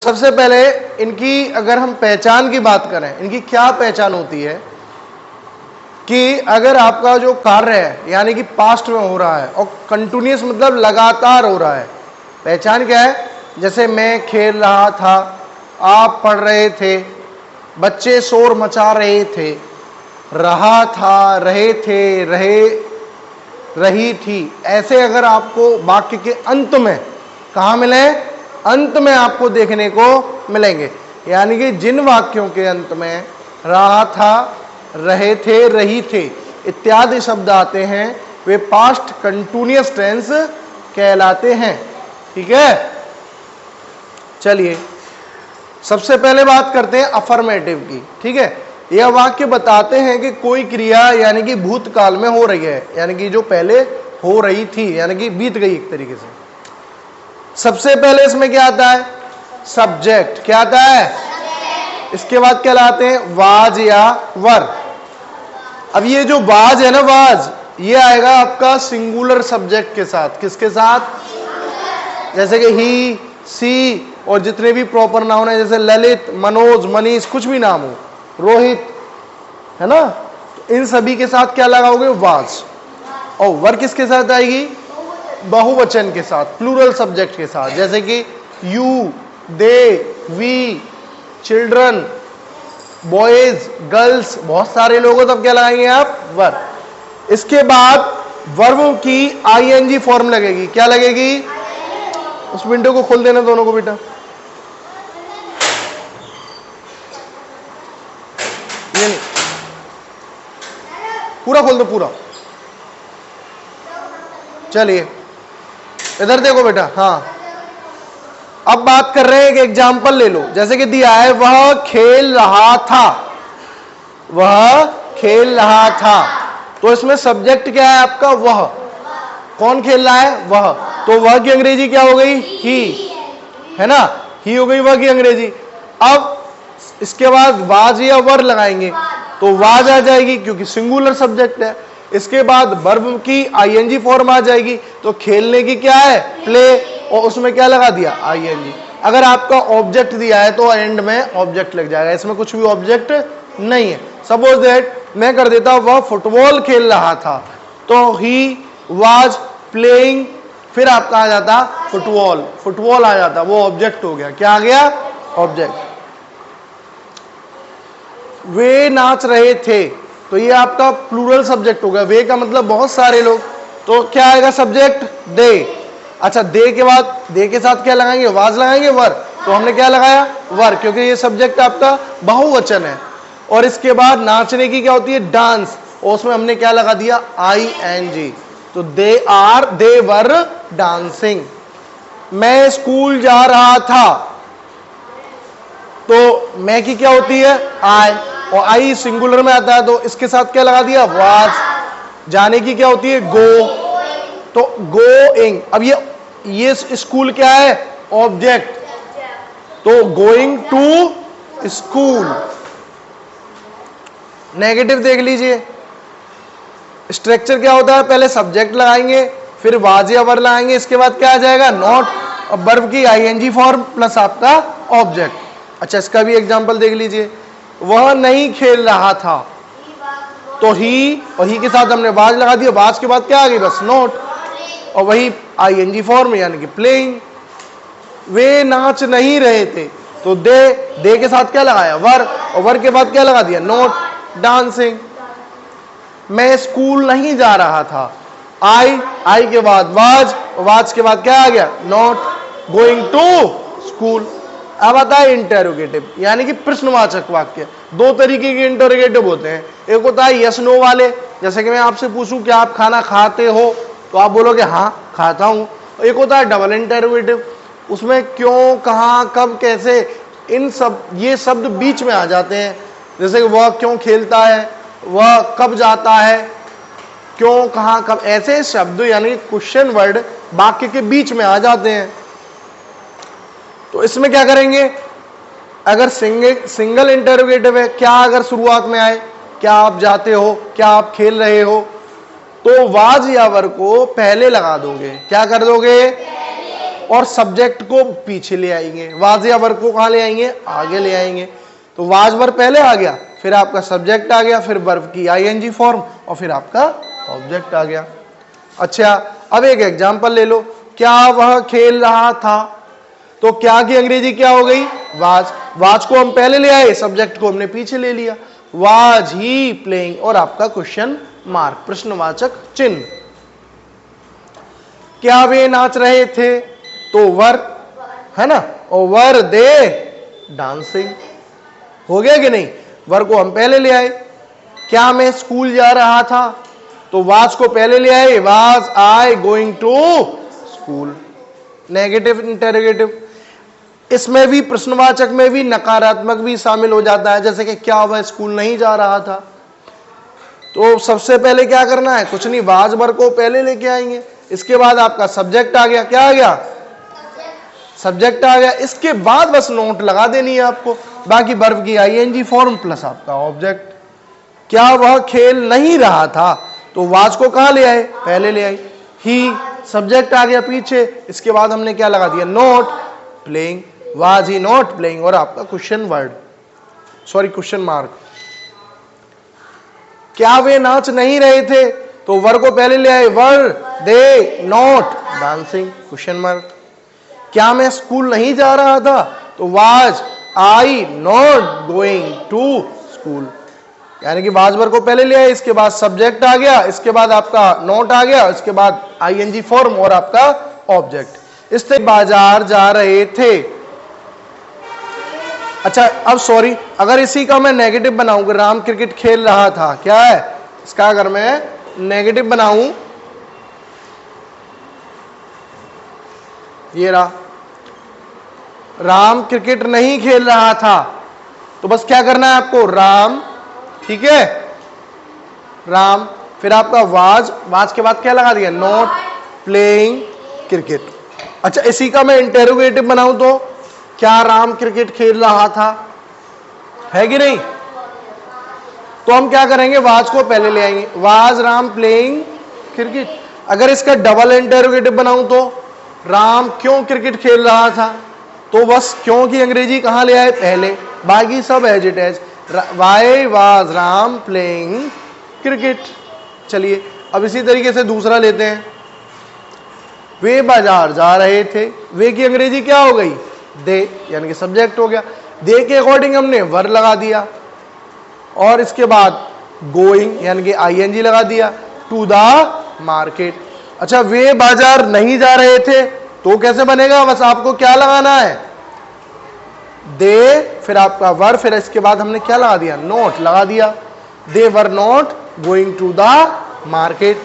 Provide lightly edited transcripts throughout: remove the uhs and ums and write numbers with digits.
सबसे पहले इनकी अगर हम पहचान की बात करें, इनकी क्या पहचान होती है कि अगर आपका जो कार्य है यानी कि पास्ट में हो रहा है और कंटिन्यूस मतलब लगातार हो रहा है, पहचान क्या है? जैसे मैं खेल रहा था, आप पढ़ रहे थे, बच्चे शोर मचा रहे थे, रहा था, रहे थे, रही थी, ऐसे अगर आपको वाक्य के अंत में कहाँ मिले? अंत में आपको देखने को मिलेंगे। यानी कि जिन वाक्यों के अंत में रहा था, रहे थे, रही थे इत्यादि शब्द आते हैं वे पास्ट कंटिन्यूअस टेंस कहलाते हैं। ठीक है, चलिए सबसे पहले बात करते हैं अफर्मेटिव की। ठीक है, यह वाक्य बताते हैं कि कोई क्रिया यानी कि भूतकाल में हो रही है, यानी कि जो पहले हो रही थी, यानी कि बीत गई एक तरीके से। सबसे पहले इसमें क्या आता है? सब्जेक्ट। क्या आता है? इसके बाद क्या लाते हैं? वाज या वर। अब ये जो वाज है ना, वाज, ये आएगा आपका सिंगुलर सब्जेक्ट के साथ। किसके साथ? जैसे कि ही, सी और जितने भी प्रॉपर नाउन है, जैसे ललित, मनोज, मनीष, कुछ भी नाम हो, रोहित, है ना, तो इन सभी के साथ क्या लगाओगे? वाज। और वर किसके साथ आएगी? बहुवचन के साथ, प्लूरल सब्जेक्ट के साथ, जैसे कि you, they, we, children, boys, girls, बहुत सारे लोग हो, तब क्या लगाएंगे आप? वर। इसके बाद वर्ब की आईएनजी फॉर्म लगेगी। क्या लगेगी? उस विंडो को खोल देना दोनों को बेटा। ये नहीं, पूरा खोल दो पूरा। चलिए इधर देखो बेटा। हाँ, अब बात कर रहे हैं, एक एग्जाम्पल ले लो। जैसे कि दिया है वह खेल रहा था, वह खेल रहा था, तो इसमें सब्जेक्ट क्या है आपका? वह। कौन खेल रहा है? वह। तो वह की अंग्रेजी क्या हो गई? ही, है ना, ही हो गई वह की अंग्रेजी। अब इसके बाद वाज या वर लगाएंगे तो वाज आ जाएगी क्योंकि सिंगुलर सब्जेक्ट है। इसके बाद वर्ब की आईएनजी फॉर्म आ जाएगी, तो खेलने की क्या है? प्ले, और उसमें क्या लगा दिया? आईएनजी। अगर आपका ऑब्जेक्ट दिया है तो एंड में ऑब्जेक्ट लग जाएगा, इसमें कुछ भी ऑब्जेक्ट नहीं है। सपोज दैट मैं कर देता वह फुटबॉल खेल रहा था, तो ही वाज प्लेइंग, फिर आपका आ जाता फुटबॉल, फुटबॉल आ जाता, वो ऑब्जेक्ट हो गया। क्या आ गया? ऑब्जेक्ट। वे नाच रहे थे, तो ये आपका प्लूरल सब्जेक्ट होगा। वे का मतलब बहुत सारे लोग, तो क्या आएगा? Subject they. अच्छा, दे के बाद दे के साथ क्या लगाएंगे? वाज लगाएंगे, वर। तो हमने क्या लगाया? वर, क्योंकि ये सब्जेक्ट आपका बहुवचन है। और इसके बाद नाचने की क्या होती है? डांस, और उसमें हमने क्या लगा दिया? आईएनजी। तो दे वर डांसिंग। मैं स्कूल जा रहा था, तो मैं की क्या होती है? आई, और आई सिंगुलर में आता है, तो इसके साथ क्या लगा दिया? वाज। जाने की क्या होती है? गो, तो गोइंग। अब ये स्कूल क्या है? ऑब्जेक्ट, तो गोइंग टू स्कूल। नेगेटिव देख लीजिए, स्ट्रक्चर क्या होता है? पहले सब्जेक्ट लगाएंगे, फिर वाज या वर लगाएंगे, इसके बाद क्या आ जाएगा? नॉट, और वर्ब की आईएनजी फॉर्म प्लस आपका ऑब्जेक्ट। अच्छा, इसका भी एग्जांपल देख लीजिए। वह नहीं खेल रहा था, तो ही, और ही के साथ हमने वाज लगा दिया, वाज के बाद क्या आ गई? बस नॉट, और वही आईएनजी फॉर्म यानी कि प्लेइंग। वे नाच नहीं रहे थे, तो दे के साथ क्या लगाया? वर, और वर के बाद क्या लगा दिया? Not, dancing. मैं स्कूल नहीं जा रहा था, आई के बाद वाज, वाज के बाद क्या आ गया? Not, going to school. अब आता है इंटेरोगेटिव, यानी कि प्रश्नवाचक वाक्य। दो तरीके के इंटेरोगेटिव होते हैं। एक होता है यस नो वाले, जैसे कि मैं आपसे पूछूं कि आप खाना खाते हो, तो आप बोलोगे हाँ खाता हूं। एक होता है डबल इंटेरोगेटिव, उसमें क्यों, कहाँ, कब, कैसे, इन सब ये शब्द बीच में आ जाते हैं। जैसे कि वह क्यों खेलता है, वह कब जाता है, क्यों, कहाँ, कब, ऐसे शब्द यानी क्वेश्चन वर्ड वाक्य के बीच में आ जाते हैं। तो इसमें क्या करेंगे? अगर सिंगल इंटेरोगेटिव है, क्या अगर शुरुआत में आए, क्या आप जाते हो, क्या आप खेल रहे हो, तो वाज या वर को पहले लगा दोगे। क्या कर दोगे? और सब्जेक्ट को पीछे ले आएंगे, वाज या वर्ब को कहां ले आएंगे, आगे ले आएंगे। तो वाज वर्ब पहले आ गया, फिर आपका सब्जेक्ट आ गया, फिर वर्ब की आईएनजी फॉर्म और फिर आपका ऑब्जेक्ट आ गया। अच्छा, अब एक एग्जांपल ले लो, क्या वह खेल रहा था, तो क्या की अंग्रेजी क्या हो गई, वाज। वाज को हम पहले ले आए, सब्जेक्ट को हमने पीछे ले लिया, वाज ही प्लेइंग और आपका क्वेश्चन मार्क, प्रश्नवाचक चिन्ह। क्या वे नाच रहे थे, तो वर है ना, और वर दे डांसिंग, हो गया कि नहीं, वर को हम पहले ले आए। क्या मैं स्कूल जा रहा था, तो वाज को पहले ले आए, was I going to school, negative interrogative. इसमें भी प्रश्नवाचक में भी नकारात्मक भी शामिल हो जाता है, जैसे कि क्या वह स्कूल नहीं जा रहा था, तो सबसे पहले क्या करना है, कुछ नहीं, वाज वर्ब को पहले लेके आएंगे, इसके बाद आपका सब्जेक्ट आ गया, क्या आ गया, सब्जेक्ट आ गया, इसके बाद बस नोट लगा देनी है आपको, बाकी वर्ब की आईएनजी फॉर्म प्लस आपका ऑब्जेक्ट। क्या वह खेल नहीं रहा था, तो वाज को कहां ले आए, पहले ले आए, ही सब्जेक्ट आ गया पीछे, इसके बाद हमने क्या लगा दिया, not playing, was he not playing और आपका question word, sorry question mark. क्या वे नाच नहीं रहे थे, तो वर को पहले ले आए, were they not dancing, question mark. क्या मैं स्कूल नहीं जा रहा था, तो was I not going to school, यानी कि वाज वर्ब को पहले ले आए, इसके बाद सब्जेक्ट आ गया, इसके बाद आपका नॉट आ गया, इसके बाद आईएनजी फॉर्म और आपका ऑब्जेक्ट। इससे बाजार जा रहे थे। अच्छा, अब सॉरी, अगर इसी का मैं नेगेटिव बनाऊंगा, राम क्रिकेट खेल रहा था, क्या है इसका, अगर मैं नेगेटिव बनाऊं, ये रहा, राम क्रिकेट नहीं खेल रहा था, तो बस क्या करना है आपको, राम, ठीक है, राम, फिर आपका वाज, वाज के बाद क्या लगा दिया, नॉट प्लेइंग क्रिकेट। अच्छा, इसी का मैं इंटेरोगेटिव बनाऊं, तो क्या राम क्रिकेट खेल रहा था, है कि नहीं, तो हम क्या करेंगे, वाज को पहले ले आएंगे, वाज राम प्लेइंग क्रिकेट। अगर इसका डबल इंटेरोगेटिव बनाऊं, तो राम क्यों क्रिकेट खेल रहा था, तो बस क्यों की अंग्रेजी कहां ले आए, पहले, बाकी सब as it is, why was Ram playing cricket. चलिए, अब इसी तरीके से दूसरा लेते हैं, वे बाजार जा रहे थे, वे की अंग्रेजी क्या हो गई, दे, यानी कि सब्जेक्ट हो गया, दे के अकॉर्डिंग हमने वर लगा दिया, और इसके बाद गोइंग यानी कि आईएनजी लगा दिया, टू द मार्केट। अच्छा, वे बाजार नहीं जा रहे थे, तो कैसे बनेगा, बस आपको क्या लगाना है, दे, फिर आपका वर, फिर इसके बाद हमने क्या लगा दिया, नॉट लगा दिया, they were not going to the market.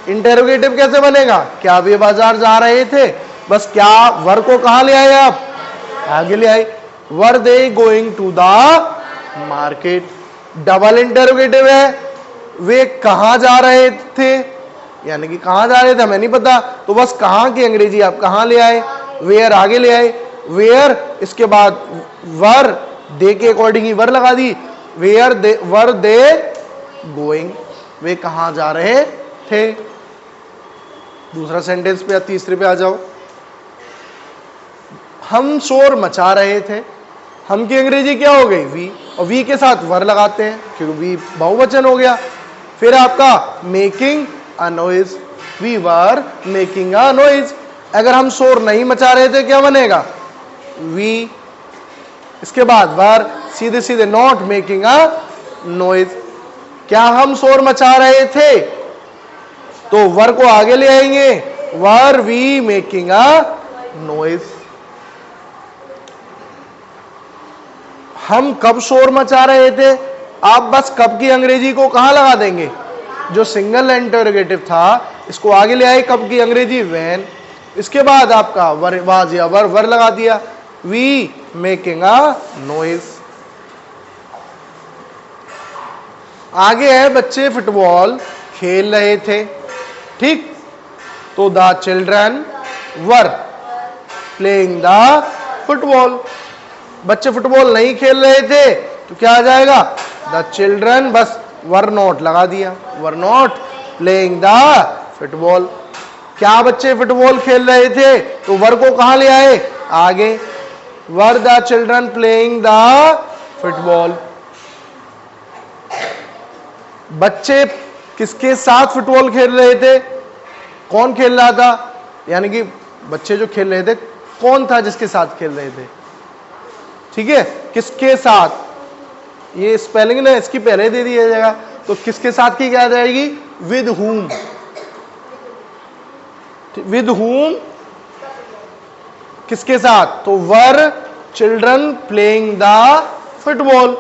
Interrogative कैसे बनेगा, क्या वे बाजार जा रहे थे, बस क्या वर को कहां ले आए आप, आगे ले आए, were they going to the market. Double interrogative है, वे कहां जा रहे थे, यानी कि कहां जा रहे थे हमें नहीं पता, तो बस कहां की अंग्रेजी आप कहां ले आए, वेयर आगे ले आए, वेयर, इसके बाद वर, दे के अकॉर्डिंग ही वर लगा दी, where they, were they going, वे कहां जा रहे थे। दूसरा सेंटेंस पे या तीसरे पे आ जाओ, हम शोर मचा रहे थे, हम की अंग्रेजी क्या हो गई, वी, और वी के साथ वर लगाते हैं क्योंकि वी बहुवचन हो गया। फिर आपका making a noise, we were making a noise. अगर हम शोर नहीं मचा रहे थे क्या बनेगा, वी, इसके बाद वर, सीधे सीधे नॉट मेकिंग अ नॉइज। क्या हम शोर मचा रहे थे, तो वर को आगे ले आएंगे, were we making a noise. हम कब शोर मचा रहे थे, आप बस कब की अंग्रेजी को कहां लगा देंगे, जो सिंगल इंटरोगेटिव था इसको आगे ले आए, कब की अंग्रेजी, व्हेन, इसके बाद आपका वर, वाज या वर लगा दिया, वी मेकिंग अ नॉइज। आगे है, बच्चे फुटबॉल खेल रहे थे, ठीक, तो the children were playing the football. बच्चे फुटबॉल नहीं खेल रहे थे, तो क्या आ जाएगा, द चिल्ड्रन, बस वर नॉट लगा दिया, were not playing the football. क्या बच्चे फुटबॉल खेल रहे थे, तो वर को कहां ले आए, आगे, were the children playing the football. बच्चे किसके साथ फुटबॉल खेल रहे थे, कौन खेल रहा था, यानी कि बच्चे जो खेल रहे थे कौन था जिसके साथ खेल रहे थे, ठीक है, किसके साथ, ये स्पेलिंग ना इसकी पहले दे दिया जाएगा, तो किसके साथ की क्या जाएगी, विद हुम, विद हुम, किसके साथ, तो were children playing the football.